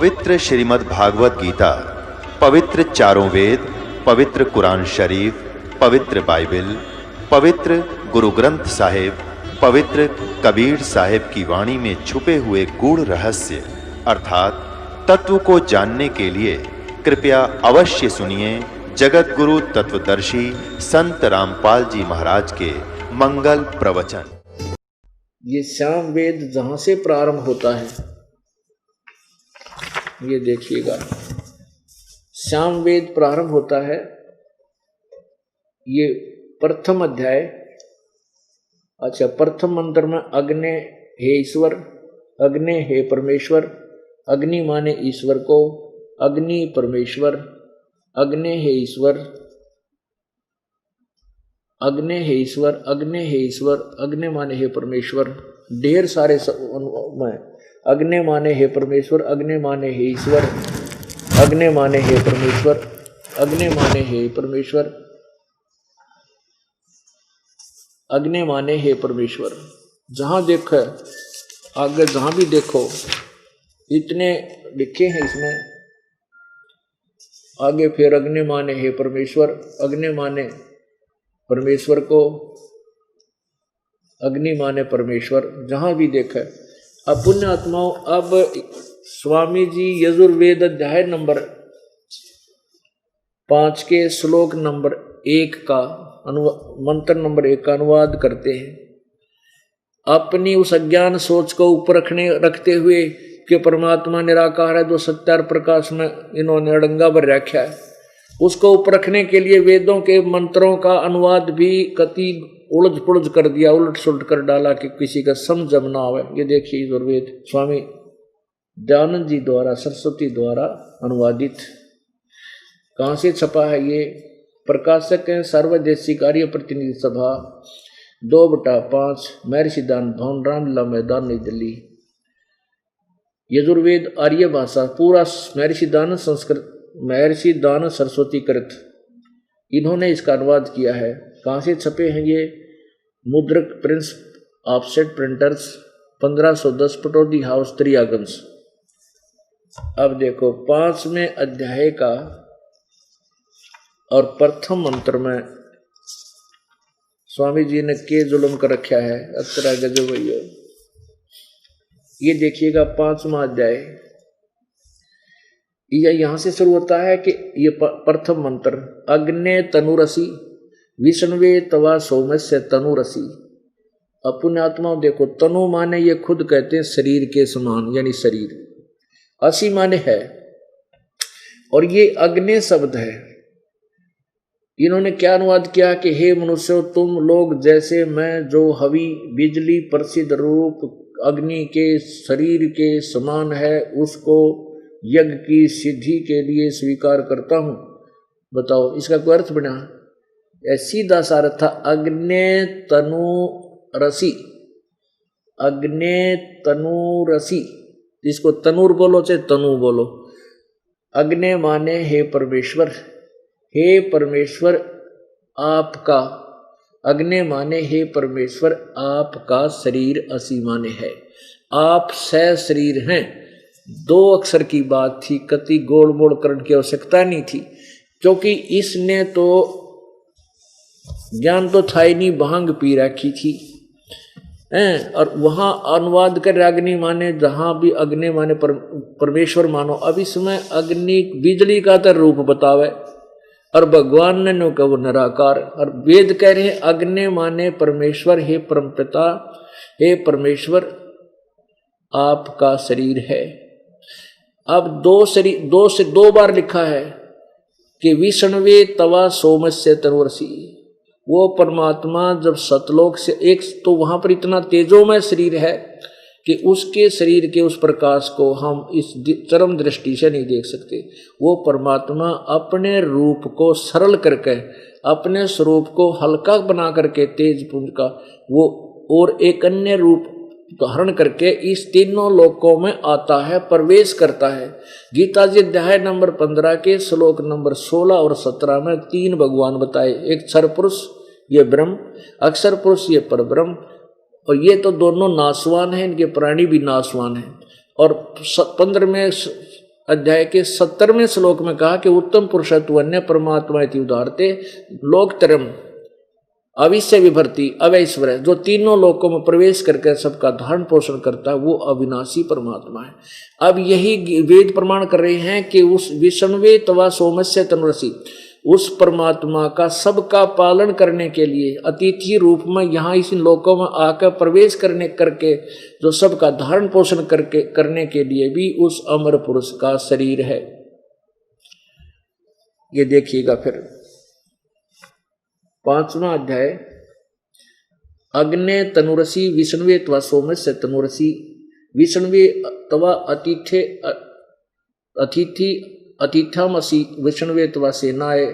पवित्र श्रीमद् भागवत गीता, पवित्र चारों वेद, पवित्र कुरान शरीफ, पवित्र बाइबल, पवित्र गुरु ग्रंथ साहिब, पवित्र कबीर साहिब की वाणी में छुपे हुए गूढ़ रहस्य अर्थात तत्व को जानने के लिए कृपया अवश्य सुनिए जगत गुरु तत्वदर्शी संत रामपाल जी महाराज के मंगल प्रवचन। ये श्याम वेद जहां से प्रारंभ होता है, ये देखिएगा, श्याम वेद प्रारंभ होता है। ये प्रथम अध्याय, अच्छा, प्रथम मंत्र में अग्नि हे ईश्वर, अग्नि हे परमेश्वर, अग्नि माने ईश्वर को, अग्नि परमेश्वर, अग्नि हे ईश्वर, अग्नि हे ईश्वर, अग्नि हे ईश्वर, अग्नि माने हे परमेश्वर। ढेर सारे में अग्नि माने हे परमेश्वर, अग्नि माने हे ईश्वर, अग्नि माने हे परमेश्वर, अग्नि माने हे परमेश्वर, अग्नि माने हे परमेश्वर। जहां देखो, आगे जहां भी देखो इतने लिखे हैं इसमें। आगे फिर अग्नि माने हे परमेश्वर, अग्नि माने परमेश्वर को, अग्नि माने परमेश्वर, जहां भी देखा। अब पुण्य आत्माओं, अब स्वामी जी यजुर्वेद अध्याय नंबर 5 के श्लोक नंबर 1 का मंत्र नंबर 1 का अनुवाद करते हैं। अपनी उस अज्ञान सोच को ऊपर रखते हुए कि परमात्मा निराकार है, जो सत्य और प्रकाश में इन्होंने अड़ंगा भर रखा है, उसको ऊपर रखने के लिए वेदों के मंत्रों का अनुवाद भी कति उलझ पुलझ कर दिया, उलट सुलट कर डाला कि किसी का समझ न आवे। ये देखिए यजुर्वेद स्वामी दयानंद जी द्वारा, सरस्वती द्वारा अनुवादित। कहाँ से छपा है ये? प्रकाशक है सर्वदेशी कार्य प्रतिनिधि सभा, 2/5, महर्षिदान भवन, रामलीला मैदान, नई दिल्ली। यजुर्वेद आर्य भाषा पूरा महर्षिदान संस्कृत, महर्षिदान सरस्वती कृत, इन्होंने इसका अनुवाद किया है। कहाँ से छपे हैं ये? मुद्रक prince offset printers, 1510, Pataudi house, Triyaganj. अब देखो 5वें अध्याय का और प्रथम मंत्र में स्वामी जी ने के जुल्म कर रखा है, अतरा गजब भैया। ये देखिएगा 5वां अध्याय, यहां से शुरू होता है कि ये प्रथम मंत्र, अग्ने तनुरसी विष्णुवे तवा सौम्यस्य तनुरसी। अपने आत्माओं देखो, तनु माने ये खुद कहते हैं शरीर के समान, यानी शरीर, असी माने है, और ये अग्नि शब्द है। इन्होंने क्या अनुवाद किया कि हे मनुष्यों, तुम लोग जैसे मैं, जो हवि बिजली प्रसिद्ध रूप अग्नि के शरीर के समान है, उसको यज्ञ की सिद्धि के लिए स्वीकार करता हूं। बताओ इसका कोई अर्थ बना? सीधा सा अर्थ था अग्नि तनु रसी, अग्नि तनु रसी। इसको तनूर बोलो चाहे तनु बोलो। अग्नि माने हे परमेश्वर, हे परमेश्वर आपका, अग्नि माने हे परमेश्वर आपका शरीर असी माने है, आप सह शरीर हैं। 2 अक्षर की बात थी, कति गोल मोड़ करने की आवश्यकता नहीं थी, क्योंकि इसने तो ज्ञान तो था ही नहीं, भांग पी रखी थी। और वहां अनुवाद कर अग्नि माने, जहां भी अग्नि माने परमेश्वर मानो। अब इसमें अग्नि बिजली का तो रूप बतावे, और भगवान ने नो कहा वो निराकार, और वेद कह रहे हैं अग्नि माने परमेश्वर, हे परमपिता, हे परमेश्वर आपका शरीर है। अब 2 बार लिखा है कि विष्णुवे तवा सौम्यस्य तनुरसी। वो परमात्मा जब सतलोक से एक, तो वहां पर इतना तेजोमय शरीर है कि उसके शरीर के उस प्रकाश को हम इस चरम दृष्टि से नहीं देख सकते। वो परमात्मा अपने रूप को सरल करके, अपने स्वरूप को हल्का बना करके, तेज पुंज का वो, और एक अन्य रूप धारण करके इस तीनों लोकों में आता है, प्रवेश करता है। गीता जी अध्याय नंबर 15 के श्लोक नंबर 16 और 17 में 3 भगवान बताए। एक क्षर पुरुष ये ब्रह्म, अक्षर पुरुष ये परब्रह्म, और ये तो दोनों नाशवान हैं, इनके प्राणी भी नाशवान हैं। और 15वें अध्याय के 70वें श्लोक में कहा कि उत्तम पुरुषत्व अन्य परमात्मा इति उदाहरते लोकतरम अविश्य विभर्ति अवैश्वर, जो तीनों लोकों में प्रवेश करके सबका धारण पोषण करता है वो अविनाशी परमात्मा है। अब यही वेद प्रमाण कर रहे हैं कि उस विष्णुवे तवा सोमस्य तनुरसी, उस परमात्मा का सबका पालन करने के लिए अतिथि रूप में यहाँ इस लोकों में आकर प्रवेश करके जो सबका धारण पोषण करने के लिए भी उस अमर पुरुष का शरीर है। ये देखिएगा फिर 5वां अध्याय, अग्ने तनुरसी विष्णुवे तवा सोमस्य तनुरसी, विष्णुवे तवा अतिथ्यामसी विष्णुवे तवा सेनाए।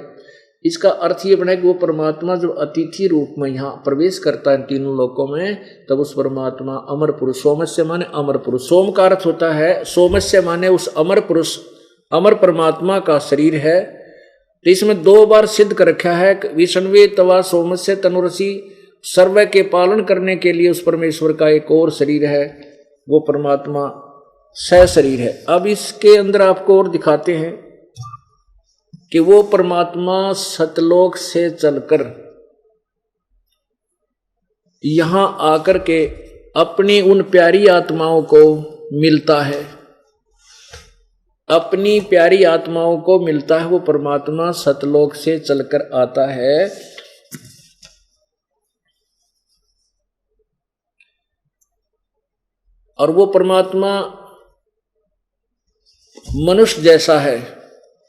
इसका अर्थ ये बना कि वो परमात्मा जो अतिथि रूप में यहाँ प्रवेश करता है तीनों लोकों में, तब उस परमात्मा अमर पुरुष, सोमस्य माने अमर पुरुष, सोम का अर्थ होता है, सोमस्य माने उस अमर पुरुष अमर परमात्मा का शरीर है। तो इसमें 2 बार सिद्ध कर रखा है विष्णुवे तवा सोमस्य तनुरसी, सर्व के पालन करने के लिए उस परमेश्वर का एक और शरीर है, वो परमात्मा सह शरीर है। अब इसके अंदर आपको और दिखाते हैं कि वो परमात्मा सतलोक से चलकर यहां आकर के अपनी उन प्यारी आत्माओं को मिलता है, अपनी प्यारी आत्माओं को मिलता है। वो परमात्मा सतलोक से चलकर आता है और वो परमात्मा मनुष्य जैसा है,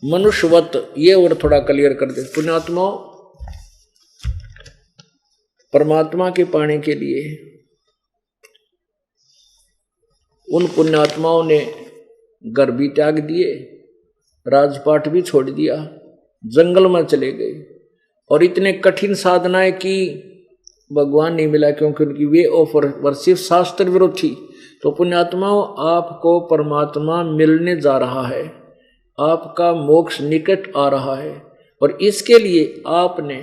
मनुष्यवत। ये और थोड़ा क्लियर कर दे। पुण्यात्मा परमात्मा के पाने के लिए उन पुण्यात्माओं ने घर भी त्याग दिए, राजपाट भी छोड़ दिया, जंगल में चले गए और इतने कठिन साधनाएं की, भगवान नहीं मिला क्योंकि उनकी वे ऑफर वर्षित शास्त्र विरुद्ध थी। तो पुण्यात्माओं, आपको परमात्मा मिलने जा रहा है, आपका मोक्ष निकट आ रहा है और इसके लिए आपने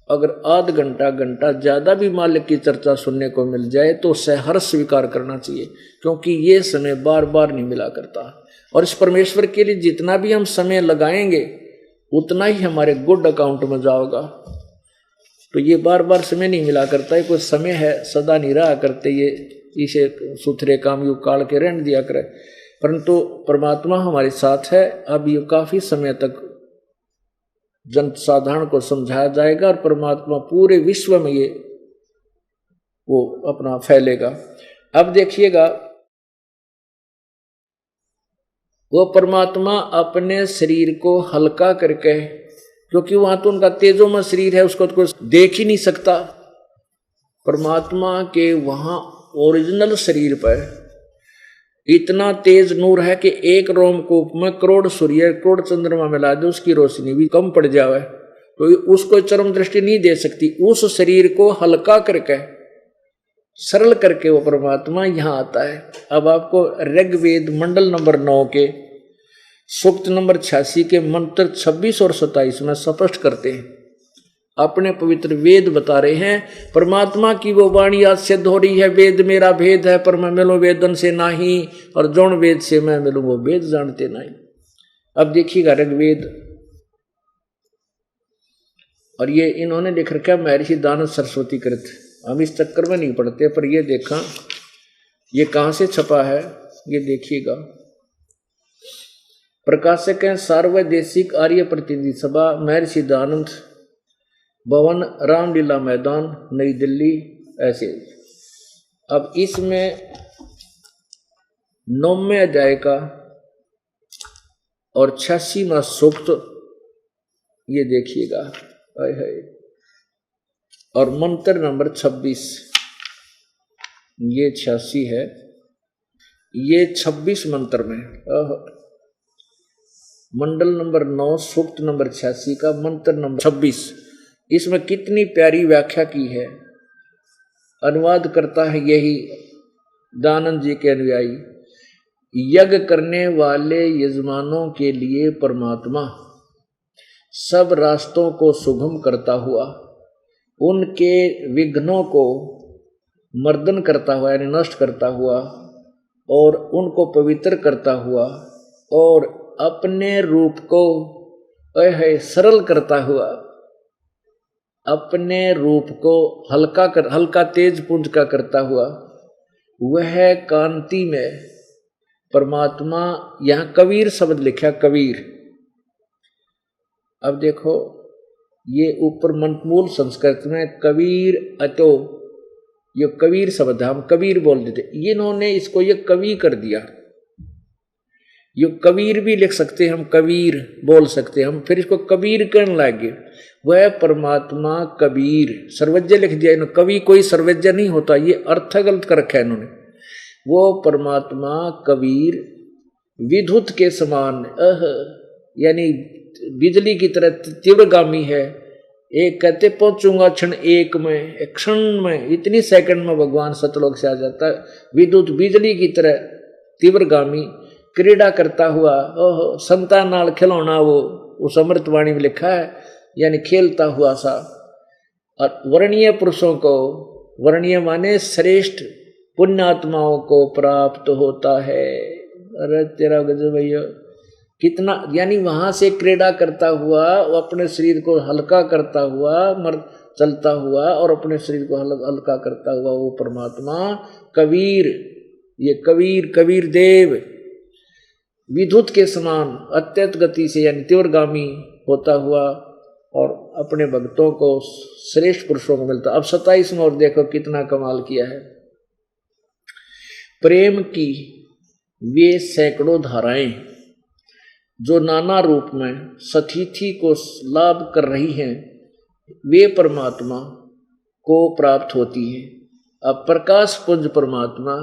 अगर आध घंटा ज़्यादा भी मालिक की चर्चा सुनने को मिल जाए तो सहर्ष स्वीकार करना चाहिए, क्योंकि ये समय बार बार नहीं मिला करता। और इस परमेश्वर के लिए जितना भी हम समय लगाएंगे उतना ही हमारे गुड अकाउंट में जाएगा। तो ये बार बार समय नहीं मिला करता है, कोई समय है सदा नहीं रहा करते, ये इसे सुथरे काम यू काल के रहने दिया करे। परंतु परमात्मा हमारे साथ है। अब ये काफ़ी समय तक जन साधारण को समझाया जाएगा और परमात्मा पूरे विश्व में ये वो अपना फैलेगा। अब देखिएगा, वो परमात्मा अपने शरीर को हल्का करके, क्योंकि वहां तो उनका तेजोमय शरीर है, उसको तो कोई देख ही नहीं सकता। परमात्मा के वहां ओरिजिनल शरीर पर इतना तेज नूर है कि एक रोमकूप में करोड़ सूर्य करोड़ चंद्रमा मिला दे, उसकी रोशनी भी कम पड़ जावे तो उसको चरम दृष्टि नहीं दे सकती। उस शरीर को हल्का करके सरल करके वो परमात्मा यहाँ आता है। अब आपको ऋग्वेद मंडल नंबर 9 के सूक्त नंबर 86 के मंत्र 26 और 27 में स्पष्ट करते हैं, अपने पवित्र वेद बता रहे हैं। परमात्मा की वो वाणी आज सिद्ध हो रही है, वेद मेरा भेद है पर मैं मिलूं वेदन से नहीं, और जौन वेद से मैं मिलूं वो वेद जानते नहीं। अब देखिएगा ऋग्वेद, और ये इन्होंने लिख रखा महर्षि दानव सरस्वती कृत। हम इस चक्कर में नहीं पड़ते, पर ये देखा ये कहाँ से छपा है, ये देखिएगा। प्रकाशक हैं सार्वदेशिक आर्य प्रतिनिधि सभा, महर्षि दानंद भवन, रामलीला मैदान, नई दिल्ली, ऐसे। अब इसमें 9वें अध्याय का और 86वां सूक्त, ये देखिएगा, और मंत्र नंबर 26, ये 86 है, ये 26 मंत्र में, मंडल नंबर 9 सूक्त नंबर 86 का मंत्र नंबर 26। इसमें कितनी प्यारी व्याख्या की है। अनुवाद करता है यही दानंद जी के अनुयायी, यज्ञ करने वाले यजमानों के लिए परमात्मा सब रास्तों को सुगम करता हुआ, उनके विघ्नों को मर्दन करता हुआ यानी नष्ट करता हुआ और उनको पवित्र करता हुआ और अपने रूप को सरल करता हुआ, अपने रूप को हल्का तेज पुंज का करता हुआ, वह कांति में परमात्मा, यहां कबीर शब्द लिखा, कबीर। अब देखो ये ऊपर मूल संस्कृत में कबीर अतो, ये कबीर शब्द हम कबीर बोल देते, इन्होंने इसको ये कवि कर दिया। ये कबीर भी लिख सकते हैं हम, कबीर बोल सकते हैं हम, फिर इसको कबीर कहने लगे। वह परमात्मा कबीर, सर्वज्ञ लिख दिया इन्होंने, कवि कोई सर्वज्ञ नहीं होता, ये अर्थ गलत कर रखा है इन्होंने। वो परमात्मा कबीर विद्युत के समान, यानी बिजली की तरह तीव्रगामी है। एक कहते पहुंचूंगा क्षण एक में, एक क्षण में, इतनी सेकंड में भगवान सतलोक से आ जाता है। विद्युत बिजली की तरह तीव्रगामी, क्रीड़ा करता हुआ, संतान नाल खिलौना, वो उस अमृतवाणी में लिखा है, यानी खेलता हुआ सा। और वर्णीय पुरुषों को, वर्णीय माने श्रेष्ठ पुण्यात्माओं को प्राप्त होता है। अरे तेरा गजब भैया, कितना, यानी वहां से क्रीड़ा करता हुआ, वो अपने शरीर को हल्का करता हुआ, चलता हुआ और अपने शरीर को हल्का करता हुआ वो परमात्मा कबीर, ये कबीर देव विद्युत के समान अत्यंत गति से, यानी तीव्रगामी होता हुआ और अपने भक्तों को, श्रेष्ठ पुरुषों को मिलता। अब 27 में और देखो कितना कमाल किया है। प्रेम की वे सैकड़ों धाराएं जो नाना रूप में सतिथि को लाभ कर रही हैं, वे परमात्मा को प्राप्त होती है। अब प्रकाश पुंज परमात्मा,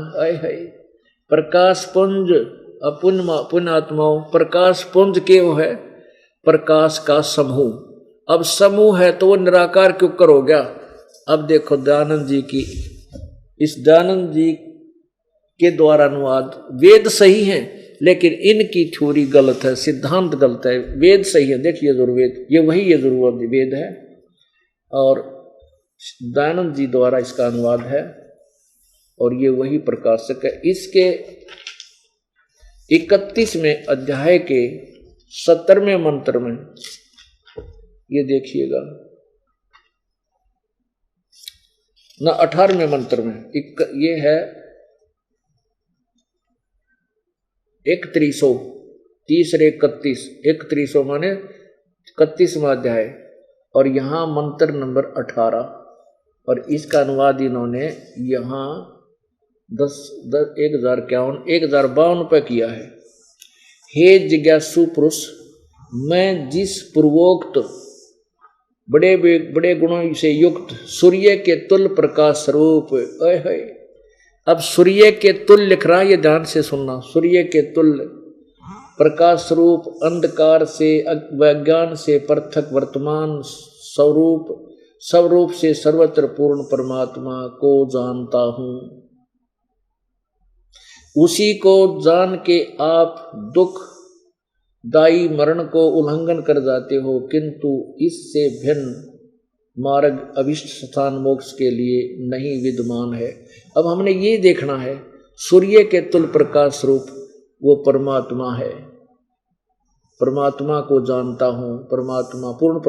प्रकाश पुंज अपुन आत्माओं, प्रकाश पुंज के वो है प्रकाश का समूह। अब समूह है तो वो निराकार क्यों कर हो गया। अब देखो दयानंद जी की, इस दयानंद जी के द्वारा अनुवाद, वेद सही हैं लेकिन इनकी थ्योरी गलत है, सिद्धांत गलत है। वेद सही है, देखिए यजुर्वेद, ये वही यजुर्वेद वेद है और दयानंद जी द्वारा इसका अनुवाद है और ये वही प्रकाशक है। इसके 31वें अध्याय के 70वें मंत्र में ये देखिएगा ना, 18वें मंत्र में ये है 31 माने 31वां अध्याय और यहाँ मंत्र नंबर 18 और इसका अनुवाद इन्होंने यहाँ 1052 पे किया है। हे जिज्ञासु पुरुष, मैं जिस पूर्वोक्त बड़े गुणों से युक्त सूर्य के तुल्य प्रकाश स्वरूप, अब सूर्य के तुल्य लिख रहा है, ये ध्यान से सुनना, सूर्य के तुल्य प्रकाश स्वरूप, अंधकार से अज्ञान से पृथक वर्तमान स्वरूप से सर्वत्र पूर्ण परमात्मा को जानता हूं। उसी को जान के आप दुख दाई मरण को उल्लंघन कर जाते हो, किंतु इससे भिन्न मार्ग अभिष्ट स्थान मोक्ष के लिए नहीं विद्यमान है। अब हमने ये देखना है, सूर्य के तुल्य प्रकाश स्वरूप वो परमात्मा है, परमात्मा को जानता हूँ, परमात्मा पूर्ण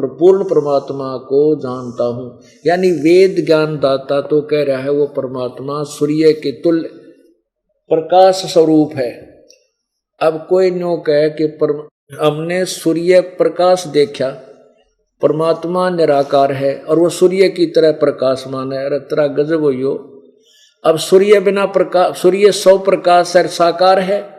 परमात्मा को जानता हूँ। यानी वेद ज्ञान दाता तो कह रहा है वो परमात्मा सूर्य के तुल्य प्रकाश स्वरूप है। अब कोई न्यो कहे कि हमने सूर्य प्रकाश देखा, परमात्मा निराकार है और वो सूर्य की तरह प्रकाशमान है। अरे तेरा गजब हो यो। अब सूर्य बिना प्रकाश, सूर्य 100 प्रकाश है, साकार है,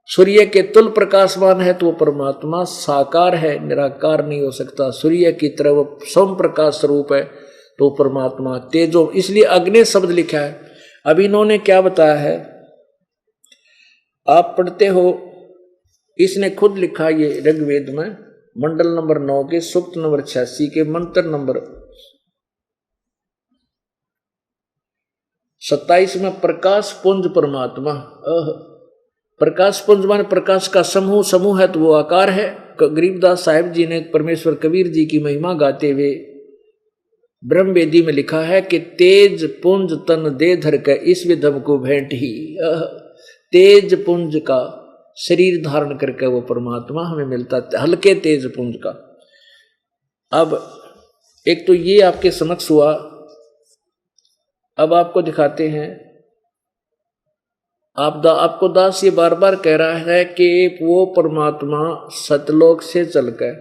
सूर्य के तुल्य प्रकाशमान है तो वो परमात्मा साकार है, निराकार नहीं हो सकता। सूर्य की तरह वो सम प्रकाश स्वरूप है तो परमात्मा तेजो, इसलिए अग्नि शब्द लिखा है। अब इन्होंने क्या बताया है, आप पढ़ते हो, इसने खुद लिखा ये ऋग्वेद में मंडल नंबर 9 के सूक्त नंबर 86 के मंत्र नंबर 27 में प्रकाश पुंज परमात्मा, प्रकाश पुंज मान प्रकाश का समूह है तो वो आकार है। गरीबदास साहिब जी ने परमेश्वर कबीर जी की महिमा गाते हुए ब्रह्मवेदी में लिखा है कि तेज पुंज तन दे धर के इस विधम को भेंट ही। तेज पुंज का शरीर धारण करके वो परमात्मा हमें मिलता है, हल्के तेज पुंज का। अब एक तो ये आपके समक्ष हुआ। अब आपको दिखाते हैं, आपको दास ये बार बार कह रहा है कि वो परमात्मा सतलोक से चलकर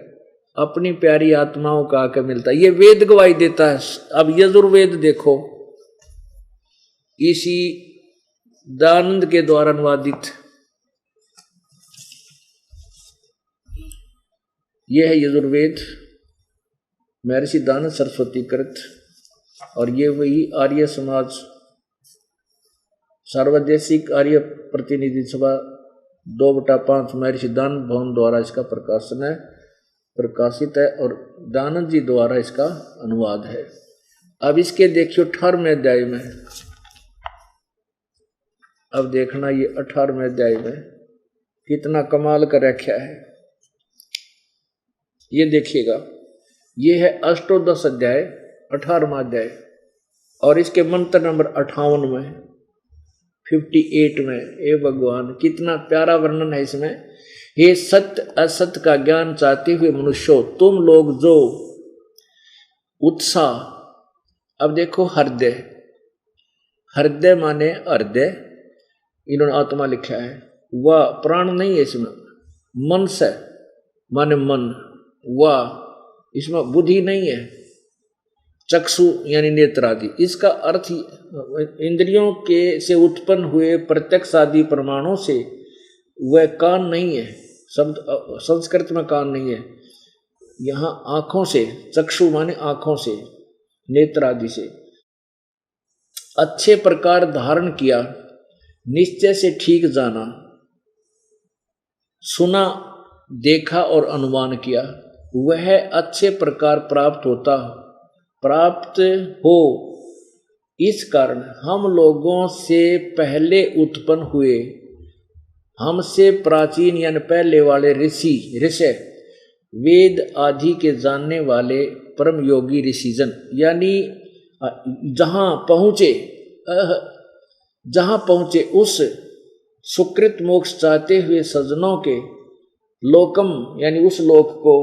अपनी प्यारी आत्माओं का आकर मिलता है। ये वेद गवाही देता है। अब यजुर्वेद देखो, इसी दयानंद के द्वारा अनुवादित यह है यजुर्वेद, महर्षि दयानंद सरस्वती कृत। और ये वही आर्य समाज सार्वदेशिक आर्य प्रतिनिधि सभा 2/5 महर्षि दयानंद भवन द्वारा इसका प्रकाशित है और दयानंद जी द्वारा इसका अनुवाद है। अब इसके देखियो 18वें अध्याय में, अब देखना ये 18वें अध्याय में कितना कमाल कर रखा है। ये देखिएगा, ये है अष्टोदश अध्याय 18वां अध्याय और इसके मंत्र नंबर 58 में 58 में। ए भगवान, कितना प्यारा वर्णन है इसमें। हे सत्य असत्य का ज्ञान चाहते हुए मनुष्यों, तुम लोग जो उत्साह, अब देखो हृदय, हृदय माने हृदय, इन्होंने आत्मा लिखा है, वह प्राण नहीं है इसमें। मन से माने मन, वह इसमें बुद्धि नहीं है। चक्षु यानी नेत्र आदि, इसका अर्थ इंद्रियों के से उत्पन्न हुए प्रत्यक्ष आदि प्रमाणों से वह कान नहीं है। शब्द संस्कृत में कान नहीं है, यहाँ आंखों से, चक्षु माने आंखों से, नेत्र आदि से अच्छे प्रकार धारण किया, निश्चय से ठीक जाना, सुना, देखा और अनुमान किया, वह अच्छे प्रकार प्राप्त हो। इस कारण हम लोगों से पहले उत्पन्न हुए, हमसे प्राचीन यानी पहले वाले ऋषि वेद आदि के जानने वाले परम योगी ऋषिजन, यानी जहाँ पहुँचे उस सुकृत मोक्ष चाहते हुए सज्जनों के लोकम यानी उस लोक को,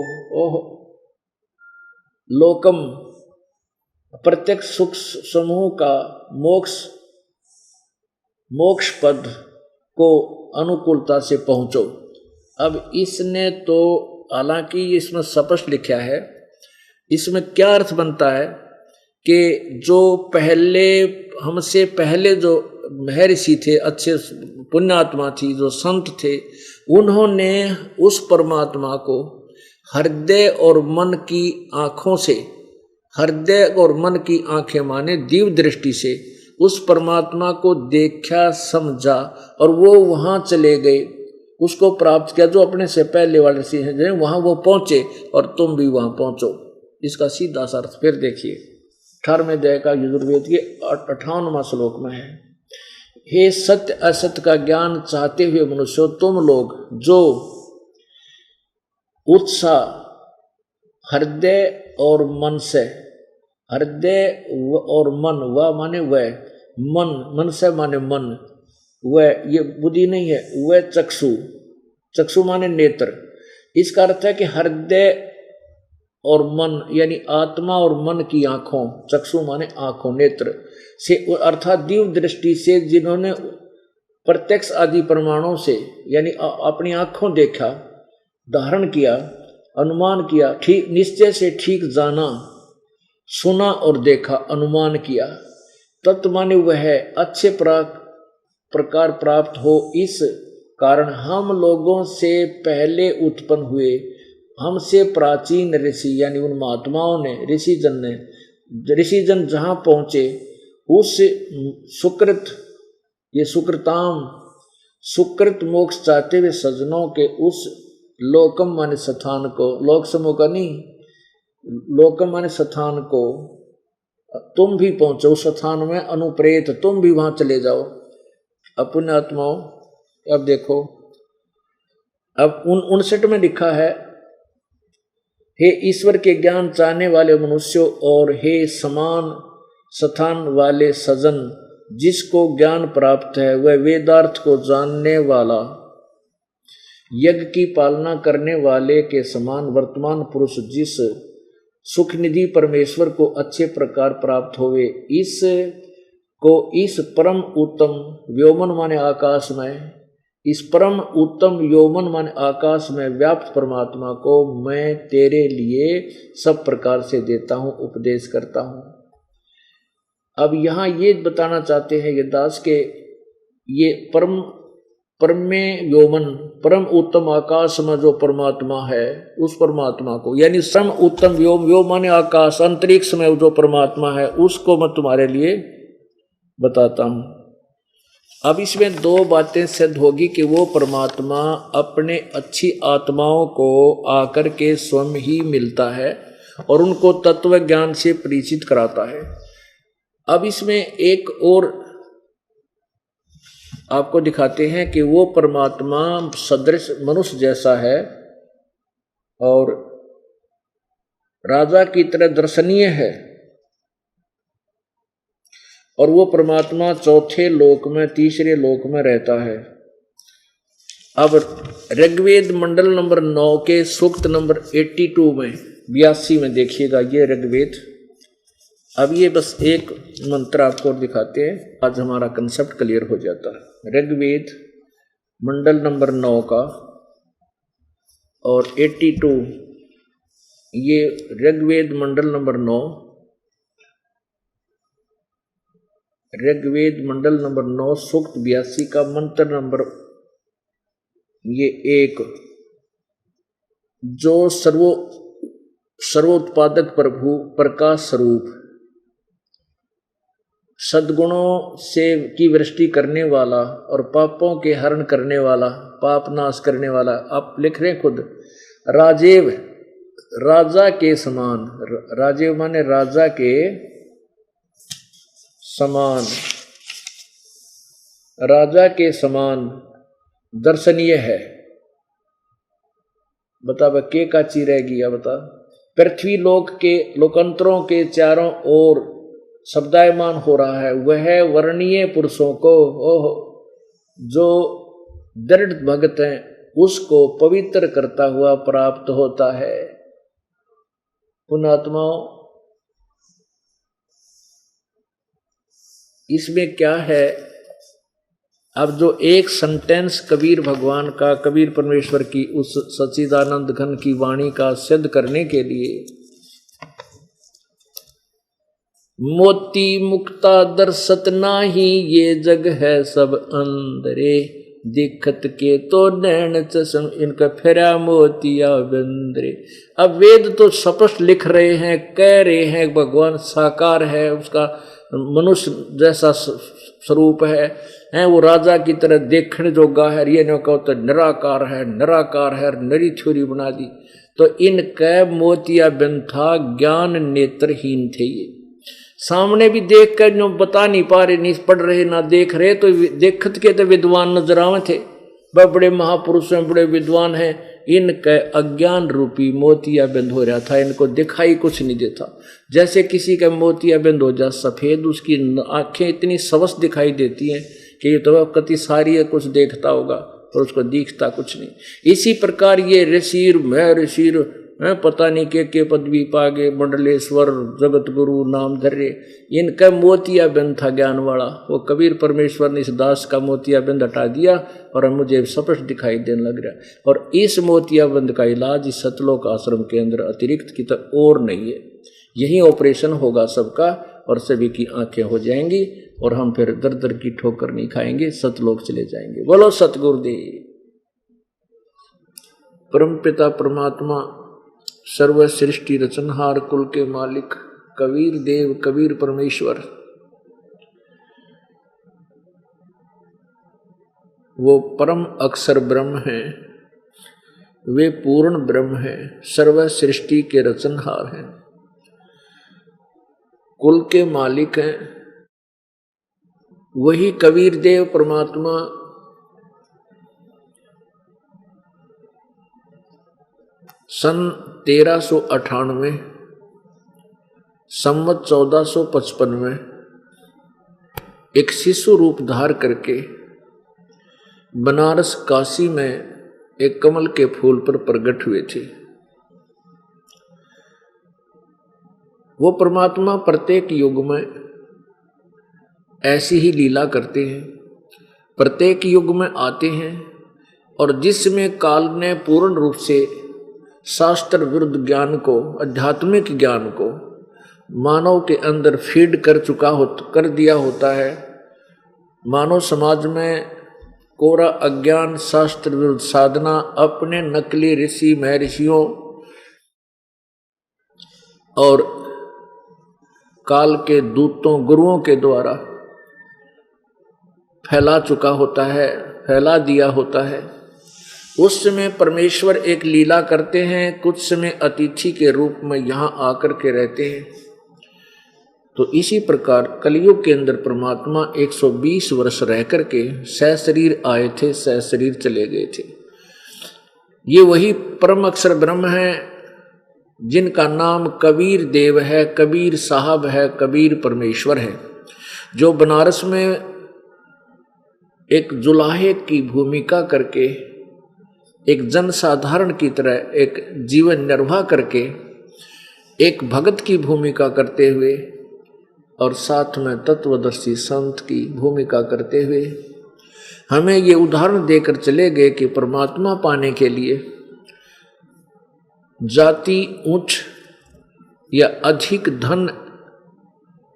लोकम प्रत्यक्ष सुख समूह का मोक्ष पद को अनुकूलता से पहुंचो। अब इसने तो हालांकि इसमें स्पष्ट लिखा है, इसमें क्या अर्थ बनता है कि जो पहले हमसे पहले जो महर्षि थे, अच्छे पुण्यात्मा थी, जो संत थे, उन्होंने उस परमात्मा को हृदय और मन की आँखों से, हृदय और मन की आंखें माने दिव्य दृष्टि से उस परमात्मा को देखा, समझा और वो वहाँ चले गए, उसको प्राप्त किया। जो अपने से पहले वाले से हैं वहाँ वो पहुँचे और तुम भी वहाँ पहुँचो। इसका सीधा सा अर्थ फिर देखिए 18वें अध्याय का यजुर्वेद के 58वां श्लोक में है। हे सत्य असत्य का ज्ञान चाहते हुए मनुष्यों, तुम लोग जो उत्साह हृदय और मन से, हृदय और मन, वह माने वह, मन से माने मन, वह ये बुद्धि नहीं है, वह चक्षु माने नेत्र। इसका अर्थ है कि हृदय और मन यानी आत्मा और मन की आंखों, चक्षु माने आंखों, नेत्र से अर्थात दिव्य दृष्टि से जिन्होंने प्रत्यक्ष आदि प्रमाणों से यानी अपनी आंखों देखा, धारण किया, अनुमान किया, ठीक निश्चय से ठीक जाना, सुना और देखा, अनुमान किया, तत्व माने वह अच्छे प्रकार प्राप्त हो। इस कारण हम लोगों से पहले उत्पन्न हुए, हमसे प्राचीन ऋषि यानी उन महात्माओं ने, ऋषिजन जहाँ पहुँचे उस सुकृत, ये सुकृत मोक्ष चाहते हुए सज्जनों के उस लोकम माने स्थान को, लोक समूह का नहीं, लोकम माने स्थान को तुम भी पहुंचो। उस स्थान में अनुप्रेत तुम भी वहां चले जाओ। अपने आत्माओं, अब देखो, अब 59 में लिखा है, हे ईश्वर के ज्ञान चाहने वाले मनुष्यों और हे समान स्थान वाले सजन, जिसको ज्ञान प्राप्त है वह वेदार्थ को जानने वाला, यज्ञ की पालना करने वाले के समान वर्तमान पुरुष जिस सुख निधि परमेश्वर को अच्छे प्रकार प्राप्त होवे, इस परम उत्तम व्योमन माने आकाश में, इस परम उत्तम व्योमन माने आकाश में व्याप्त परमात्मा को मैं तेरे लिए सब प्रकार से देता हूँ, उपदेश करता हूँ। अब यहाँ ये बताना चाहते हैं ये दास के ये परम में व्योमन, परम उत्तम आकाश में जो परमात्मा है, उस परमात्मा को, यानी सम उत्तम व्योम माने आकाश, अंतरिक्ष में जो परमात्मा है उसको मैं तुम्हारे लिए बताता हूँ। अब इसमें दो बातें सिद्ध होगी कि वो परमात्मा अपने अच्छी आत्माओं को आकर के स्वयं ही मिलता है और उनको तत्व ज्ञान से परिचित कराता है। अब इसमें एक और आपको दिखाते हैं कि वो परमात्मा सदृश मनुष्य जैसा है और राजा की तरह दर्शनीय है, और वो परमात्मा चौथे लोक में, तीसरे लोक में रहता है। अब ऋग्वेद मंडल नंबर 9 के सूक्त नंबर 82 में 82 में देखिएगा ये ऋग्वेद। अब ये बस एक मंत्र आपको दिखाते हैं, आज हमारा कंसेप्ट क्लियर हो जाता है। ऋग्वेद मंडल नंबर 9 का और 82, ये ऋग्वेद मंडल नंबर 9, ऋग्वेद मंडल नंबर 9 सूक्त 82 का मंत्र नंबर ये 1, जो सर्वोत्पादक प्रभु प्रकाश स्वरूप सद्गुणों से की वृष्टि करने वाला और पापों के हरण करने वाला, पाप नाश करने वाला, आप लिख रहे खुद, राजेव राजा के समान, राजेव माने राजा के समान, राजा के समान दर्शनीय है। बता के का ची रहेगी या बता। पृथ्वी लोक के लोकांतरों के चारों ओर शब्दायमान हो रहा है, वह वर्णीय पुरुषों को, जो दृढ़ भक्त हैं उसको पवित्र करता हुआ प्राप्त होता है। पुण्यात्माओं, इसमें क्या है, अब जो एक सेंटेंस कबीर भगवान का, कबीर परमेश्वर की उस सच्चिदानंद घन की वाणी का सिद्ध करने के लिए, मोती मुक्ता दर्शत नाही, ये जग है सब अंदरे, दिखत के तो नैन चश्म, इनका फेरा मोतिया बंदरे। अब वेद तो स्पष्ट लिख रहे हैं, कह रहे हैं भगवान साकार है, उसका मनुष्य जैसा स्वरूप है वो राजा की तरह देखने जोगा है, ये न कहो तो निराकार है, निराकार है, नरी थ्योरी बना दी। तो इनका मोतिया बन था, ज्ञान नेत्रहीन थे, ये सामने भी देख कर जो बता नहीं पा रहे, नहीं पढ़ रहे ना देख रहे, तो देखत के तो विद्वान नजर आवे थे, वह बड़े महापुरुष हैं, बड़े विद्वान हैं, इनका अज्ञान रूपी मोतिया बिंद हो रहा था, इनको दिखाई कुछ नहीं देता। जैसे किसी का मोतिया बिंद हो जा सफेद, उसकी आंखें इतनी सवस दिखाई देती हैं कि ये तो कति सारी है, कुछ देखता होगा पर उसको दिखता कुछ नहीं। इसी प्रकार ये ऋषिर मैं ऋषिर पता नहीं के पदवी पागे, मंडलेश्वर जगत गुरु नाम धर्य, इनका मोतिया बिंद था ज्ञान वाला। वो कबीर परमेश्वर ने इस दास का मोतिया बिंद हटा दिया और मुझे स्पष्ट दिखाई देने लग रहा। और इस मोतिया बिंद का इलाज इस सतलोक आश्रम के अंदर अतिरिक्त की तरफ और नहीं है, यही ऑपरेशन होगा सबका और सभी की आंखें हो जाएंगी और हम फिर दर दर की ठोकर नहीं खाएंगे, सतलोक चले जाएंगे। बोलो सतगुरुदेव। परम पिता परमात्मा सर्व सृष्टि रचनहार कुल के मालिक कबीर देव कबीर परमेश्वर, वो परम अक्षर ब्रह्म हैं, वे पूर्ण ब्रह्म हैं, सर्व सृष्टि के रचनहार हैं, कुल के मालिक हैं। वही कबीर देव परमात्मा सन 1398 संवत 1455 में एक शिशु रूप धार करके बनारस काशी में एक कमल के फूल पर प्रकट हुए थे। वो परमात्मा प्रत्येक युग में ऐसी ही लीला करते हैं, प्रत्येक युग में आते हैं, और जिसमें काल ने पूर्ण रूप से शास्त्र विरुद्ध ज्ञान को, आध्यात्मिक ज्ञान को मानव के अंदर फीड कर दिया होता है। मानव समाज में कोरा अज्ञान, शास्त्र विरुद्ध साधना, अपने नकली ऋषि महर्षियों और काल के दूतों गुरुओं के द्वारा फैला चुका होता है, फैला दिया होता है। उस समय परमेश्वर एक लीला करते हैं, कुछ समय अतिथि के रूप में यहाँ आकर के रहते हैं। तो इसी प्रकार कलयुग के अंदर परमात्मा 120 वर्ष रह करके सशरीर आए थे, सशरीर चले गए थे। ये वही परम अक्षर ब्रह्म है जिनका नाम कबीर देव है, कबीर साहब है, कबीर परमेश्वर है, जो बनारस में एक जुलाहे की भूमिका करके, एक जनसाधारण की तरह एक जीवन निर्वाह करके, एक भगत की भूमिका करते हुए और साथ में तत्वदर्शी संत की भूमिका करते हुए हमें ये उदाहरण देकर चले गए कि परमात्मा पाने के लिए जाति उच्च या अधिक धन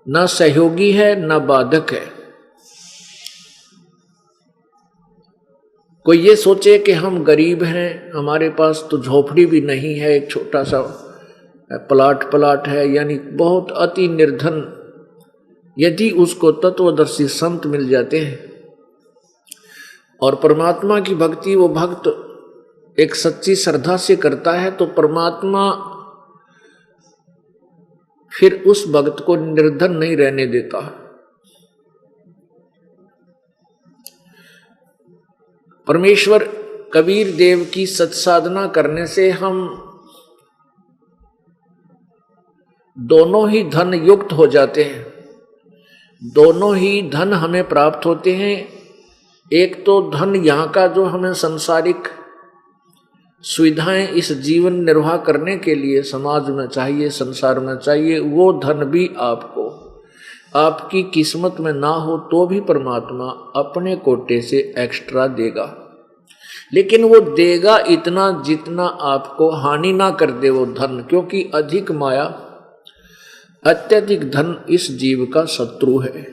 न सहयोगी है न बाधक है। कोई ये सोचे कि हम गरीब हैं, हमारे पास तो झोपड़ी भी नहीं है, एक छोटा सा प्लाट है, यानी बहुत अति निर्धन, यदि उसको तत्वदर्शी संत मिल जाते हैं और परमात्मा की भक्ति वो भक्त एक सच्ची श्रद्धा से करता है, तो परमात्मा फिर उस भक्त को निर्धन नहीं रहने देता। परमेश्वर कबीर देव की सत्साधना करने से हम दोनों ही धन युक्त हो जाते हैं, दोनों ही धन हमें प्राप्त होते हैं। एक तो धन यहाँ का जो हमें सांसारिक सुविधाएं इस जीवन निर्वाह करने के लिए समाज में चाहिए, संसार में चाहिए, वो धन भी आपको आपकी किस्मत में ना हो तो भी परमात्मा अपने कोटे से एक्स्ट्रा देगा, लेकिन वो देगा इतना जितना आपको हानि ना कर दे वो धन, क्योंकि अधिक माया, अत्यधिक धन इस जीव का शत्रु है।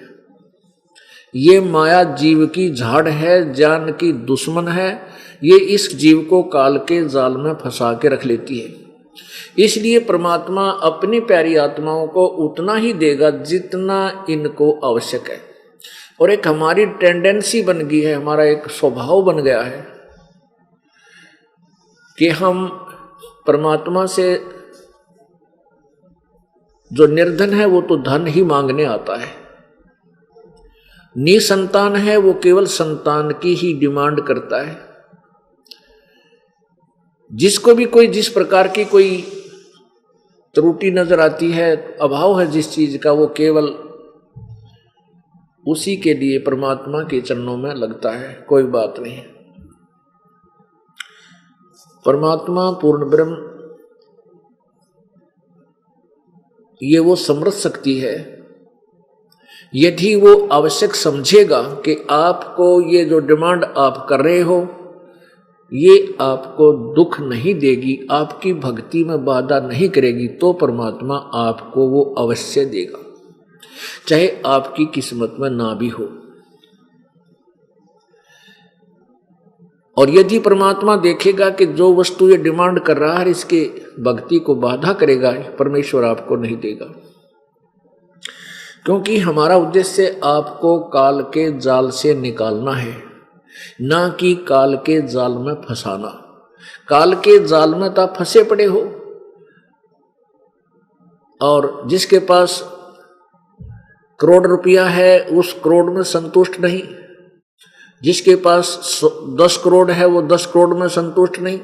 ये माया जीव की झाड़ है, जान की दुश्मन है, ये इस जीव को काल के जाल में फंसा के रख लेती है। इसलिए परमात्मा अपनी प्यारी आत्माओं को उतना ही देगा जितना इनको आवश्यक है। और एक हमारी टेंडेंसी बन गई है, हमारा एक स्वभाव बन गया है कि हम परमात्मा से, जो निर्धन है वो तो धन ही मांगने आता है, निसंतान है वो केवल संतान की ही डिमांड करता है। जिसको भी कोई जिस प्रकार की कोई त्रुटि नजर आती है, अभाव है जिस चीज का, वो केवल उसी के लिए परमात्मा के चरणों में लगता है, कोई बात नहीं। परमात्मा पूर्ण ब्रह्म ये वो समृद्ध शक्ति है, यदि वो आवश्यक समझेगा कि आपको ये जो डिमांड आप कर रहे हो ये आपको दुख नहीं देगी, आपकी भक्ति में बाधा नहीं करेगी, तो परमात्मा आपको वो अवश्य देगा, चाहे आपकी किस्मत में ना भी हो। और यदि परमात्मा देखेगा कि जो वस्तु ये डिमांड कर रहा है इसके भक्ति को बाधा करेगा, परमेश्वर आपको नहीं देगा, क्योंकि हमारा उद्देश्य आपको काल के जाल से निकालना है, ना कि काल के जाल में फंसाना। काल के जाल में तो आप फंसे पड़े हो, और जिसके पास करोड़ रुपया है उस करोड़ में संतुष्ट नहीं, जिसके पास 10 करोड़ है वो 10 करोड़ में संतुष्ट नहीं,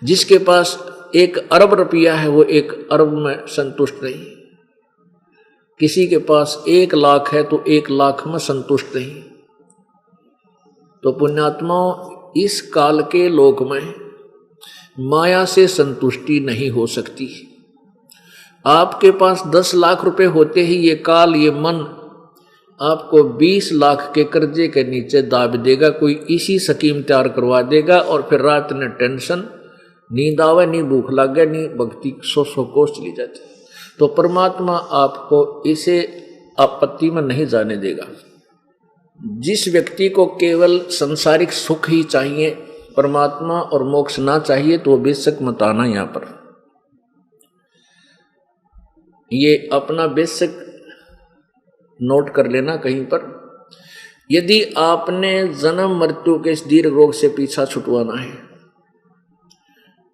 जिसके पास 1 अरब रुपया है वो 1 अरब में संतुष्ट नहीं, किसी के पास 1 लाख है तो 1 लाख में संतुष्ट नहीं। तो पुण्यात्माओं, इस काल के लोक में माया से संतुष्टि नहीं हो सकती। आपके पास 10 लाख रुपए होते ही ये काल, ये मन आपको 20 लाख के कर्जे के नीचे दाब देगा, कोई इसी स्कीम तैयार करवा देगा और फिर रात में टेंशन, नींद आवे नहीं, भूख लगे नहीं, भक्ति 100 कोस चली जाती। तो परमात्मा आपको इसे आपत्ति में नहीं जाने देगा। जिस व्यक्ति को केवल सांसारिक सुख ही चाहिए, परमात्मा और मोक्ष ना चाहिए, तो बेशक मत आना यहाँ पर। ये अपना बेशक नोट कर लेना कहीं पर। यदि आपने जन्म मृत्यु के इस दीर्घ रोग से पीछा छुटवाना है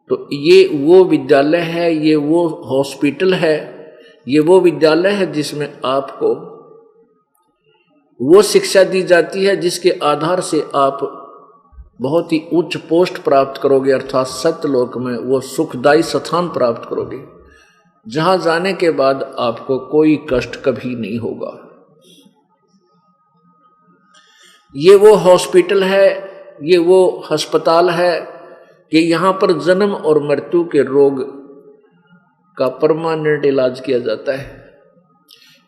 तो ये वो विद्यालय है, ये वो हॉस्पिटल है, ये वो विद्यालय है जिसमें आपको वो शिक्षा दी जाती है जिसके आधार से आप बहुत ही उच्च पोस्ट प्राप्त करोगे, अर्थात सत्यलोक में वो सुखदायी स्थान प्राप्त करोगे, जहां जाने के बाद आपको कोई कष्ट कभी नहीं होगा। ये वो हॉस्पिटल है, ये वो अस्पताल है कि यहाँ पर जन्म और मृत्यु के रोग का परमानेंट इलाज किया जाता है।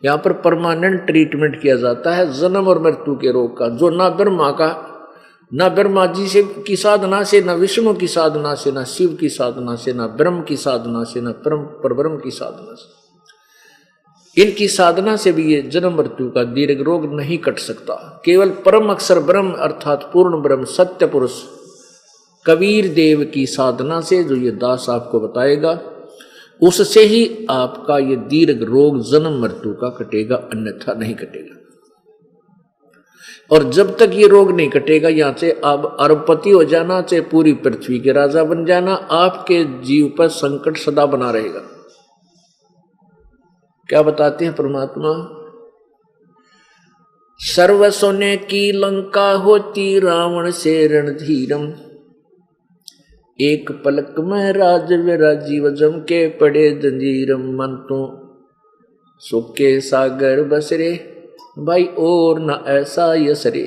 यहाँ पर परमानेंट ट्रीटमेंट किया जाता है जन्म और मृत्यु के रोग का, जो ना ब्रह्मा का, ना ब्रह्मा जी से की साधना से, ना विष्णु की साधना से, ना शिव की साधना से, ना ब्रह्म की साधना से, ना परब्रह्म की साधना से, इनकी साधना से भी ये जन्म मृत्यु का दीर्घ रोग नहीं कट सकता। केवल परम अक्षर ब्रह्म अर्थात पूर्ण ब्रह्म सत्य पुरुष कबीर देव की साधना से, जो ये दास आपको बताएगा, उससे ही आपका ये दीर्घ रोग जन्म मृत्यु का कटेगा, अन्यथा नहीं कटेगा। और जब तक ये रोग नहीं कटेगा, यहां से आप अरबपति हो जाना, चाहे पूरी पृथ्वी के राजा बन जाना, आपके जीव पर संकट सदा बना रहेगा। क्या बताते हैं परमात्मा? सर्व सोने की लंका होती रावण से रणधीरम, एक पलक में राज विराजीव जम के पड़े जंजीरम, मन तो सुख के सागर बसरे भाई और न ऐसा यसरे।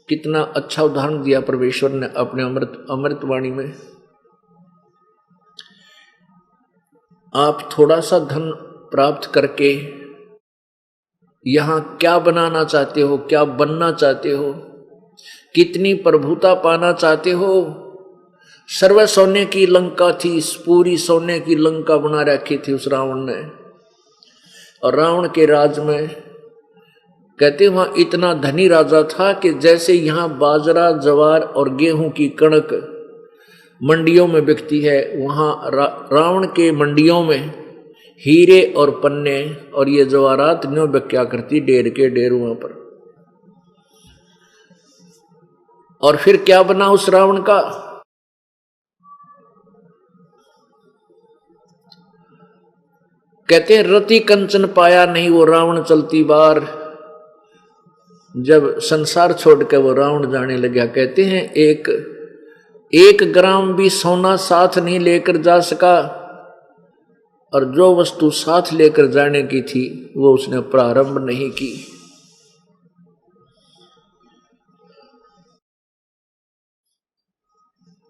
कितना अच्छा उदाहरण दिया परमेश्वर ने अपने अमृतवाणी में। आप थोड़ा सा धन प्राप्त करके यहां क्या बनाना चाहते हो, क्या बनना चाहते हो, कितनी प्रभुता पाना चाहते हो। सर्व सोने की लंका थी, पूरी सोने की लंका बना रखी थी उस रावण ने। और रावण के राज में कहते वहां इतना धनी राजा था कि जैसे यहाँ बाजरा, जवार और गेहूं की कणक मंडियों में बिकती है, वहां रावण के मंडियों में हीरे और पन्ने और ये जवारात न्यों बिक्या करती, ढेर के ढेर वहां पर। और फिर क्या बना उस रावण का? कहते हैं रति कंचन पाया नहीं वो रावण चलती बार। जब संसार छोड़ के वो रावण जाने लगा, कहते हैं एक ग्राम भी सोना साथ नहीं लेकर जा सका, और जो वस्तु साथ लेकर जाने की थी वो उसने प्रारंभ नहीं की।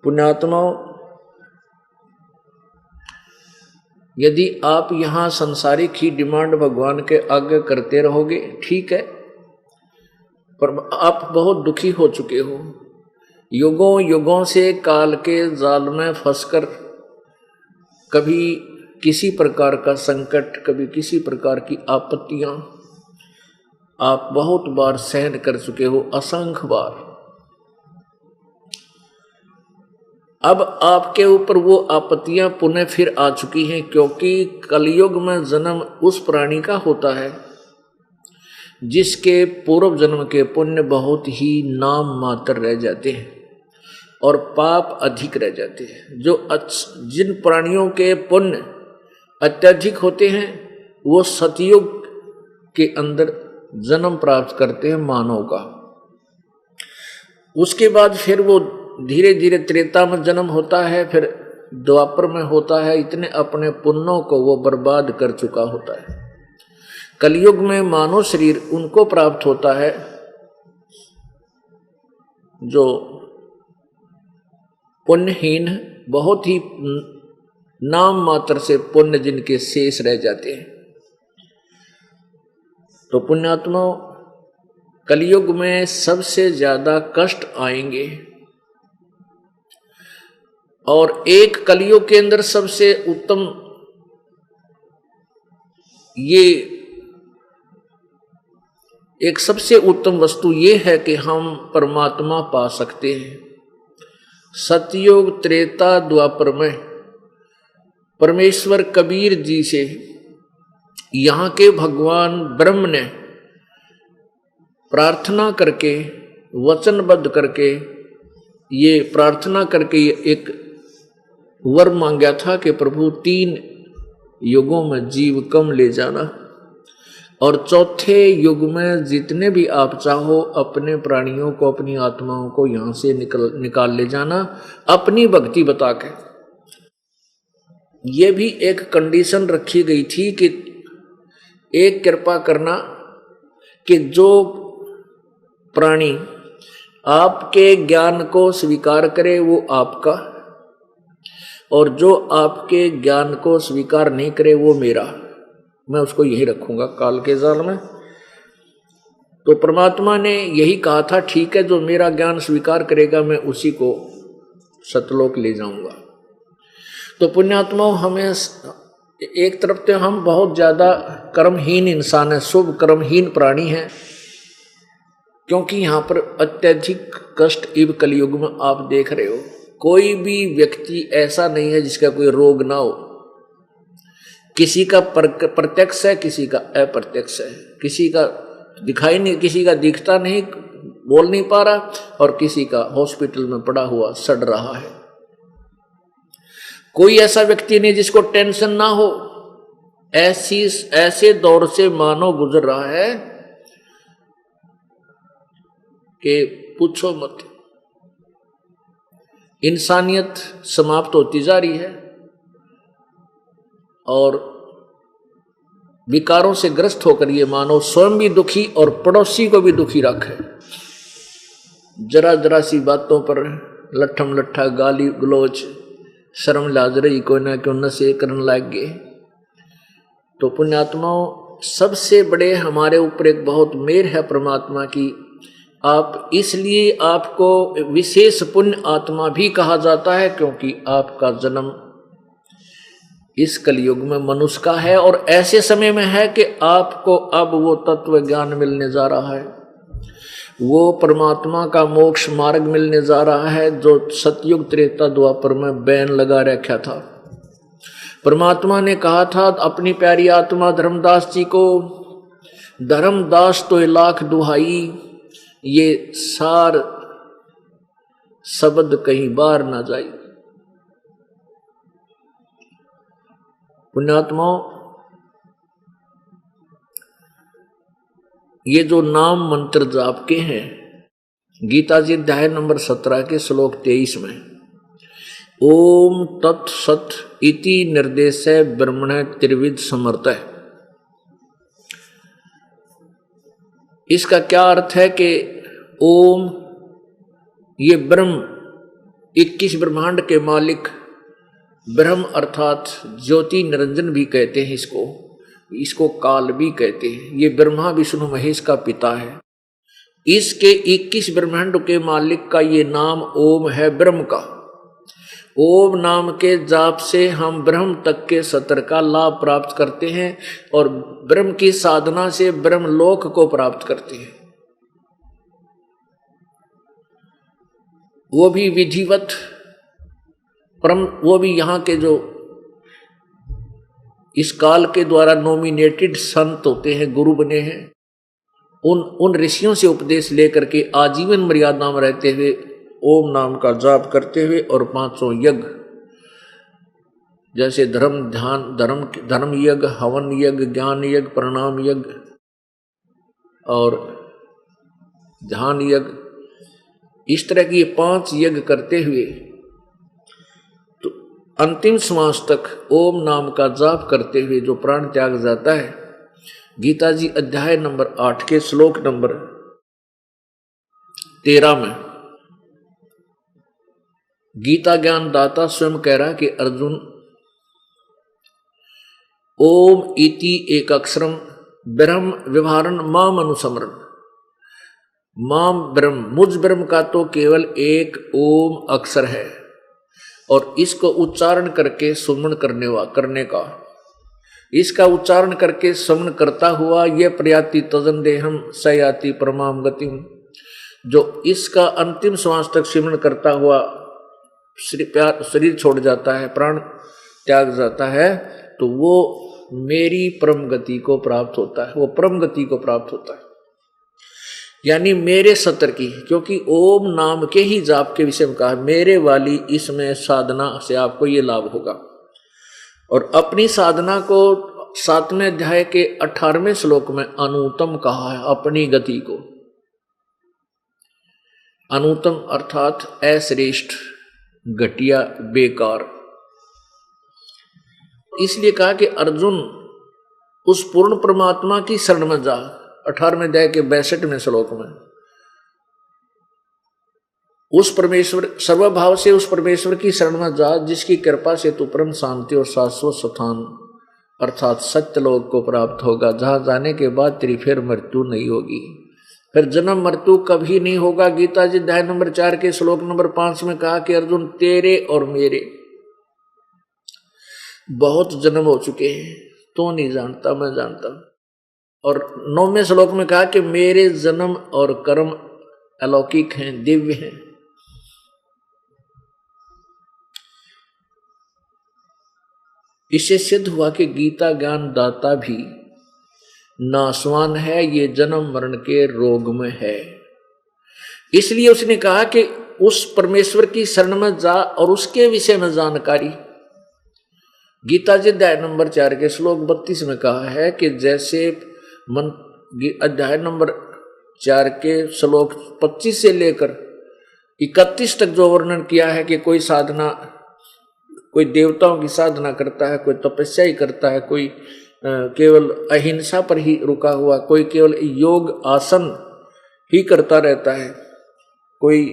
पुण्यात्माओं, यदि आप यहां संसारिक ही डिमांड भगवान के आगे करते रहोगे, ठीक है, पर आप बहुत दुखी हो चुके हो। युगों युगों से काल के जाल में फंसकर कभी किसी प्रकार का संकट, कभी किसी प्रकार की आपत्तियां आप बहुत बार सहन कर चुके हो, असंख्य बार। अब आपके ऊपर वो आपत्तियां पुनः फिर आ चुकी हैं, क्योंकि कलयुग में जन्म उस प्राणी का होता है जिसके पूर्व जन्म के पुण्य बहुत ही नाम मात्र रह जाते हैं और पाप अधिक रह जाते हैं। जिन प्राणियों के पुण्य अत्यधिक होते हैं वो सतयुग के अंदर जन्म प्राप्त करते हैं मानव का। उसके बाद फिर वो धीरे धीरे त्रेता में जन्म होता है, फिर द्वापर में होता है। इतने अपने पुण्यों को वो बर्बाद कर चुका होता है। कलयुग में मानव शरीर उनको प्राप्त होता है जो पुण्यहीन, बहुत ही नाम मात्र से पुण्य जिनके शेष रह जाते हैं। तो पुण्यात्मा, कलयुग में सबसे ज्यादा कष्ट आएंगे, और एक कलयुग के अंदर सबसे उत्तम एक सबसे उत्तम वस्तु ये है कि हम परमात्मा पा सकते हैं। सतयुग, त्रेता, द्वापर में परमेश्वर कबीर जी से यहाँ के भगवान ब्रह्म ने प्रार्थना करके, वचनबद्ध करके, ये प्रार्थना करके एक वर मांगा था कि प्रभु 3 युगों में जीव कम ले जाना, और चौथे युग में जितने भी आप चाहो अपने प्राणियों को, अपनी आत्माओं को यहाँ से निकाल ले जाना, अपनी भक्ति बता के। ये भी एक कंडीशन रखी गई थी कि एक कृपा करना कि जो प्राणी आपके ज्ञान को स्वीकार करे वो आपका, और जो आपके ज्ञान को स्वीकार नहीं करे वो मेरा, मैं उसको यही रखूंगा काल के जाल में। तो परमात्मा ने यही कहा था, ठीक है, जो मेरा ज्ञान स्वीकार करेगा मैं उसी को सतलोक ले जाऊंगा। तो पुण्यात्माओं, हमें एक तरफ तो हम बहुत ज्यादा कर्महीन इंसान है, शुभ कर्महीन प्राणी हैं, क्योंकि यहाँ पर अत्यधिक कष्ट इब कलयुग में आप देख रहे हो। कोई भी व्यक्ति ऐसा नहीं है जिसका कोई रोग ना हो, किसी का प्रत्यक्ष है, किसी का अप्रत्यक्ष है, किसी का दिखाई नहीं, किसी का दिखता नहीं, बोल नहीं पा रहा, और किसी का हॉस्पिटल में पड़ा हुआ सड़ रहा है। कोई ऐसा व्यक्ति नहीं जिसको टेंशन ना हो। ऐसे दौर से मानव गुजर रहा है कि पूछो मत। इंसानियत समाप्त होती जा रही है और विकारों से ग्रस्त होकर ये मानव स्वयं भी दुखी और पड़ोसी को भी दुखी रखे। जरा जरा सी बातों पर लट्ठम लट्ठा गाली गलोच, शर्म लाज रही, कोई ना क्यों नशे करने लग गए। तो पुण्यात्माओं, सबसे बड़े हमारे ऊपर एक बहुत मेहर है परमात्मा की। आप इसलिए आपको विशेष पुण्य आत्मा भी कहा जाता है, क्योंकि आपका जन्म इस कलयुग में मनुष्य का है, और ऐसे समय में है कि आपको अब वो तत्व ज्ञान मिलने जा रहा है, वो परमात्मा का मोक्ष मार्ग मिलने जा रहा है, जो सतयुग त्रेता द्वापर में बैन लगा रखा था। परमात्मा ने कहा था अपनी प्यारी आत्मा धर्मदास जी को, धर्मदास तो लाख दुहाई, ये सार शब्द कहीं बार ना जाई। पुण्यात्माओं, ये जो नाम मंत्र जाप के हैं, गीता जी अध्याय नंबर 17 के श्लोक 23 में ओम तत्सत इति निर्देश ब्रह्मण त्रिविध समर्थ है। इसका क्या अर्थ है कि ओम, ये ब्रह्म 21 ब्रह्मांड के मालिक ब्रह्म अर्थात ज्योति निरंजन भी कहते हैं इसको काल भी कहते हैं। ये ब्रह्मा विष्णु महेश का पिता है। इसके 21 ब्रह्मांड के मालिक का ये नाम ओम है, ब्रह्म का। ओम नाम के जाप से हम ब्रह्म तक के सतर का लाभ प्राप्त करते हैं, और ब्रह्म की साधना से ब्रह्मलोक को प्राप्त करते हैं, वो भी विधिवत। वो भी यहाँ के जो इस काल के द्वारा नॉमिनेटेड संत होते हैं, गुरु बने हैं, उन ऋषियों से उपदेश लेकर के आजीवन मर्यादा में रहते हुए ओम नाम का जाप करते हुए, और 500 यज्ञ जैसे धर्म यज्ञ, हवन यज्ञ, ज्ञान यज्ञ, प्रणाम यज्ञ और ध्यान यज्ञ, इस तरह की 5 यज्ञ करते हुए तो अंतिम श्वास तक ओम नाम का जाप करते हुए जो प्राण त्याग जाता है, गीता जी अध्याय नंबर 8 के श्लोक नंबर 13 में गीता ज्ञान दाता स्वयं कह रहा कि अर्जुन, ओम इति एक अक्षरम ब्रह्म व्यवहारन माम अनुसमरण। माम ब्रह्म, मुझ ब्रह्म का तो केवल एक ओम अक्षर है, और इसको उच्चारण करके सुमन करने का, इसका उच्चारण करके समन करता हुआ ये प्रयाति तजन देहम सयाति परमाम गतिम, जो इसका अंतिम श्वास तक सिमरण करता हुआ शरीर छोड़ जाता है, प्राण त्याग जाता है, तो वो मेरी परम गति को प्राप्त होता है, वो परम गति को प्राप्त होता है, यानी मेरे सत्र की। क्योंकि ओम नाम के ही जाप के विषय में कहा, मेरे वाली इसमें साधना से आपको ये लाभ होगा। और अपनी साधना को 7वें अध्याय के 18वें श्लोक में अनुत्तम कहा है, अपनी गति को। अनुत्तम अर्थात अश्रेष्ठ, घटिया, बेकार। इसलिए कहा कि अर्जुन उस पूर्ण परमात्मा की शरण में जा, 18वें अध्याय के 62वें श्लोक में। उस परमेश्वर, सर्वभाव से उस परमेश्वर की शरण में जा, जिसकी कृपा से तू परम शांति और शाश्वत स्थान अर्थात सत्यलोक को प्राप्त होगा, जहां जाने के बाद तेरी फिर मृत्यु नहीं होगी, फिर जन्म मृत्यु कभी नहीं होगा। गीता जी अध्याय नंबर 4 के श्लोक नंबर 5 में कहा कि अर्जुन, तेरे और मेरे बहुत जन्म हो चुके हैं, तो नहीं जानता, मैं जानता। और 9वें श्लोक में कहा कि मेरे जन्म और कर्म अलौकिक हैं, दिव्य हैं। इससे सिद्ध हुआ कि गीता ज्ञान दाता भी नासवान है, ये जन्म मरण के रोग में है। इसलिए उसने कहा कि उस परमेश्वर की शरण में जा और उसके विषय में जानकारी। गीता जी अध्याय नंबर 4 के श्लोक 32 में कहा है कि जैसे अध्याय नंबर 4 के श्लोक 25 से लेकर 31 तक जो वर्णन किया है कि कोई साधना, कोई देवताओं की साधना करता है, कोई तपस्या ही करता है, कोई केवल अहिंसा पर ही रुका हुआ, कोई केवल योग आसन ही करता रहता है, कोई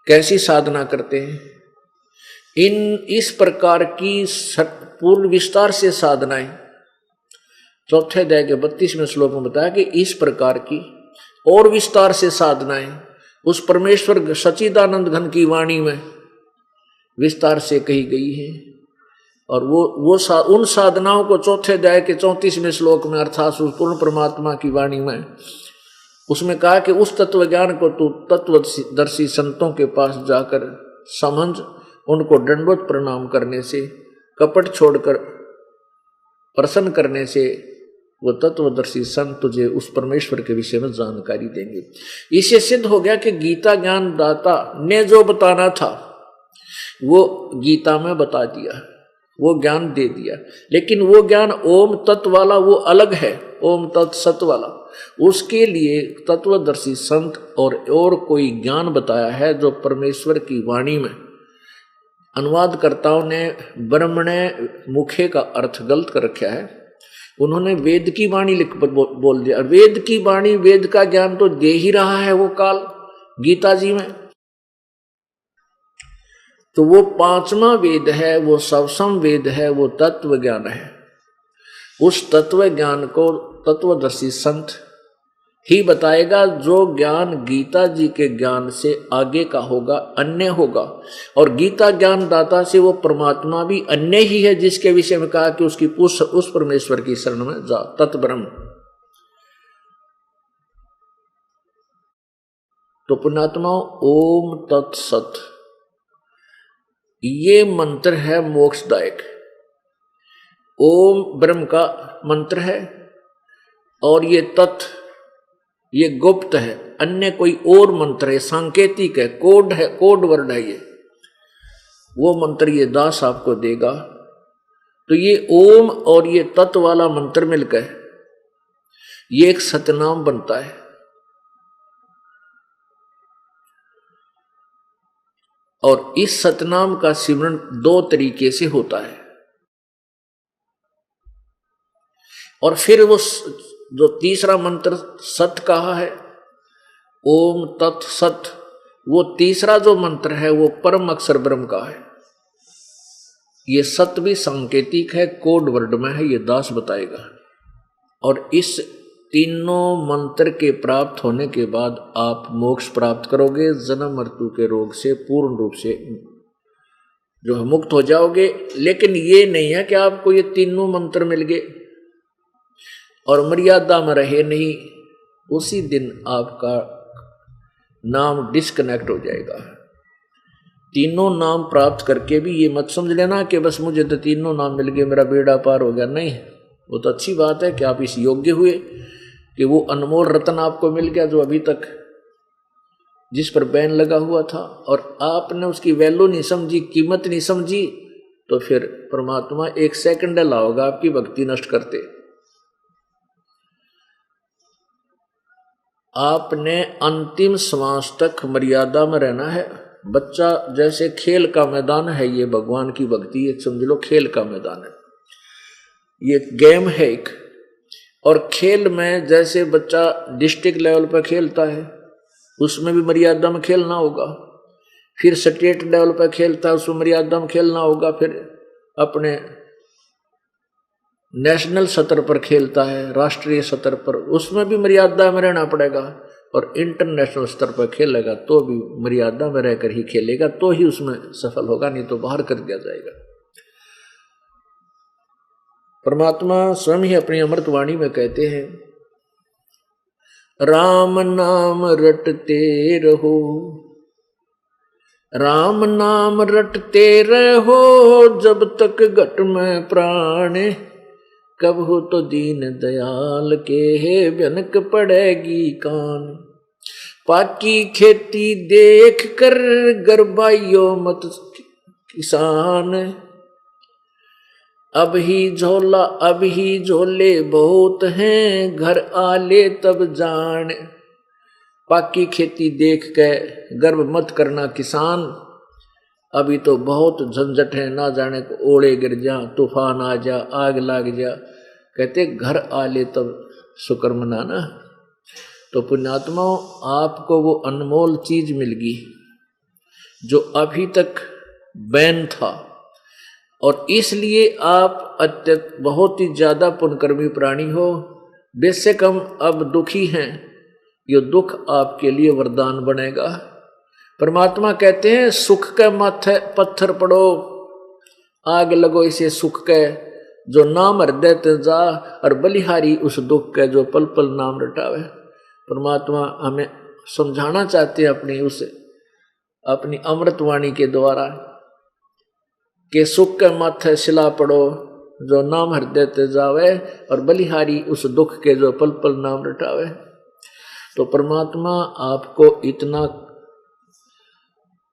कैसी साधना करते हैं। इस प्रकार की पूर्ण विस्तार से साधनाएं 4 अध्याय के 32वें श्लोक में बताया कि इस प्रकार की और विस्तार से साधनाएं उस परमेश्वर सच्चिदानंद घन की वाणी में विस्तार से कही गई है। और उन साधनाओं को 4 अध्याय के 34वें श्लोक में अर्थात उस पूर्ण परमात्मा की वाणी में उसमें कहा कि उस तत्व ज्ञान को तू तत्वदर्शी संतों के पास जाकर समझ, उनको दंडवत प्रणाम करने से, कपट छोड़कर प्रसन्न करने से वो तत्वदर्शी संत तुझे उस परमेश्वर के विषय में जानकारी देंगे। इससे सिद्ध हो गया कि गीता ज्ञान दाता ने जो बताना था वो गीता में बता दिया, वो ज्ञान दे दिया। लेकिन वो ज्ञान ओम तत्व वाला वो अलग है, ओम तत्व सत्य वाला। उसके लिए तत्वदर्शी संत और कोई ज्ञान बताया है जो परमेश्वर की वाणी में अनुवादकर्ताओं ने ब्रह्मणे मुखे का अर्थ गलत कर रखा है। उन्होंने वेद की वाणी लिख बोल दिया। वेद की वाणी, वेद का ज्ञान तो दे ही रहा है वो काल गीता जी में। तो वो 5वां वेद है, वो सबसम वेद है, वो तत्व ज्ञान है। उस तत्व ज्ञान को तत्वदर्शी संत ही बताएगा, जो ज्ञान गीता जी के ज्ञान से आगे का होगा, अन्य होगा। और गीता ज्ञान दाता से वो परमात्मा भी अन्य ही है, जिसके विषय में कहा कि उसकी उस परमेश्वर की शरण में जा, तत्ब्रह्म। तो पुण्यात्माओं, ओम तत्सत ये मंत्र है मोक्षदायक। ओम ब्रह्म का मंत्र है और ये तत् ये गुप्त है, अन्य कोई और मंत्र है, सांकेतिक है, कोड है, कोड वर्ड है। ये वो मंत्र ये दास आपको देगा। तो ये ओम और ये तत्व वाला मंत्र मिलकर ये एक सतनाम बनता है। और इस सतनाम का सिमरन 2 तरीके से होता है। और फिर वो जो तीसरा मंत्र सत कहा है, ओम तत् सत, वो तीसरा जो मंत्र है वो परम अक्षर ब्रह्म का है। ये सत भी सांकेतिक है, कोड वर्ड में है, ये दास बताएगा। और इस तीनों मंत्र के प्राप्त होने के बाद आप मोक्ष प्राप्त करोगे, जन्म मृत्यु के रोग से पूर्ण रूप से जो है मुक्त हो जाओगे। लेकिन ये नहीं है कि आपको ये तीनों मंत्र मिल गए और मर्यादा में रहे नहीं, उसी दिन आपका नाम डिस्कनेक्ट हो जाएगा। तीनों नाम प्राप्त करके भी ये मत समझ लेना कि बस मुझे तो तीनों नाम मिल गए, मेरा बेड़ा पार हो गया। नहीं, वो तो अच्छी बात है कि आप इस योग्य हुए कि वो अनमोल रत्न आपको मिल गया जो अभी तक जिस पर बैन लगा हुआ था, और आपने उसकी वैल्यू नहीं समझी, कीमत नहीं समझी, तो फिर परमात्मा एक सेकंड लाओगा आपकी भक्ति नष्ट करते। आपने अंतिम श्वास तक मर्यादा में रहना है। बच्चा जैसे खेल का मैदान है, ये भगवान की भक्ति एक समझ लो खेल का मैदान है, ये गेम है एक। और खेल में जैसे बच्चा डिस्ट्रिक्ट लेवल पर खेलता है, उसमें भी मर्यादा में खेलना होगा। फिर स्टेट लेवल पर खेलता है, उसमें मर्यादा में खेलना होगा। फिर अपने नेशनल स्तर पर खेलता है, राष्ट्रीय स्तर पर, उसमें भी मर्यादा में रहना पड़ेगा। और इंटरनेशनल स्तर पर खेलेगा तो भी मर्यादा में रहकर ही खेलेगा, तो ही उसमें सफल होगा, नहीं तो बाहर कर दिया जाएगा। परमात्मा स्वयं ही अपनी अमृतवाणी में कहते हैं, राम नाम रटते रहो, राम नाम रटते रहो, जब तक घट में प्राण, कब हो तो दीन दयाल के है भनक पड़ेगी कान। पाकी खेती देख कर गरबाइयो मत किसान, अब ही झोले बहुत हैं, घर आले तब जान। पाकी खेती देख के गर्व मत करना किसान, अभी तो बहुत झंझट है, ना जाने को ओले गिर जा, तूफान आ जा, आग लग जा। कहते घर आले तब शुक्र मनाना। तो पुण्यात्माओं, आपको वो अनमोल चीज मिल गई जो अभी तक बैन था, और इसलिए आप अत्यंत बहुत ही ज्यादा पुण्यकर्मी प्राणी हो। बेशक हम अब दुखी हैं, ये दुख आपके लिए वरदान बनेगा। परमात्मा कहते हैं, सुख के माथे पत्थर पड़ो, आग लगो इसे सुख के, जो नाम हृदय ते जा, और बलिहारी उस दुख के जो पल पल नाम रटावे। परमात्मा हमें समझाना चाहते हैं अपनी अमृतवाणी के द्वारा कि सुख के माथे शिला पड़ो, जो नाम हृदय ते जावे, और बलिहारी उस दुख के जो पल पल नाम रटावे। तो परमात्मा आपको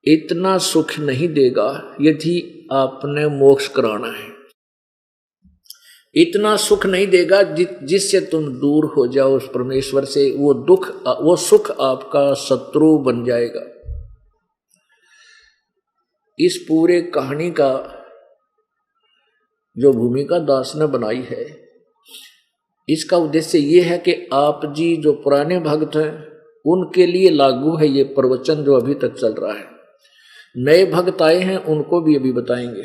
इतना सुख नहीं देगा यदि आपने मोक्ष कराना है। इतना सुख नहीं देगा जिससे तुम दूर हो जाओ उस परमेश्वर से। वो सुख आपका शत्रु बन जाएगा। इस पूरे कहानी का जो भूमिका दास ने बनाई है, इसका उद्देश्य ये है कि आप जी जो पुराने भक्त हैं उनके लिए लागू है ये प्रवचन जो अभी तक चल रहा है। नए भक्त आए हैं उनको भी अभी बताएंगे।